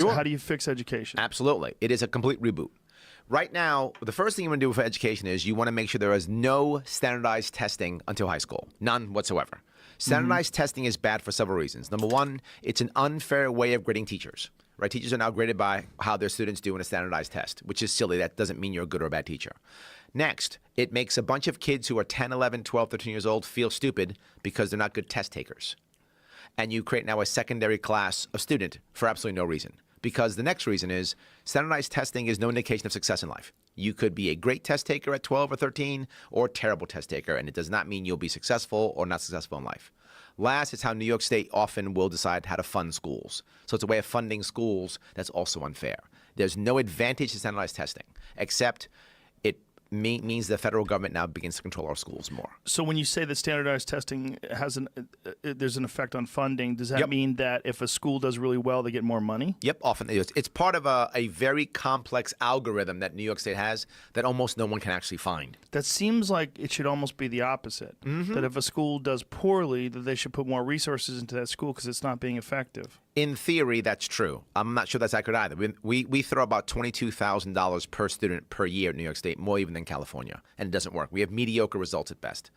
So how do you fix education? Absolutely. It is a complete reboot. Right now, the first thing you want to do for education is you want to make sure there is no standardized testing until high school. None whatsoever. Standardized testing is bad for several reasons. Number one, it's an unfair way of grading teachers. Right? Teachers are now graded by how their students do in a standardized test, which is silly. That doesn't mean you're a good or a bad teacher. Next, it makes a bunch of kids who are 10, 11, 12, 13 years old feel stupid because they're not good test takers. And you create now a secondary class of student for absolutely no reason. Because the next reason is standardized testing is no indication of success in life. You could be a great test taker at 12 or 13 or a terrible test taker, and it does not mean you'll be successful or not successful in life. Last, it's how New York State often will decide how to fund schools. So it's a way of funding schools that's also unfair. There's no advantage to standardized testing, except it means the federal government now begins to control our schools more. So when you say that standardized testing has there's an effect on funding, does that mean that if a school does really well, they get more money? Yep, often it is. It's part of a very complex algorithm that New York State has that almost no one can actually find. That seems like it should almost be the opposite. That if a school does poorly, that they should put more resources into that school because it's not being effective. In theory, that's true. I'm not sure that's accurate either. We throw about $22,000 per student per year in New York State, more even than California, and it doesn't work. We have mediocre results at best.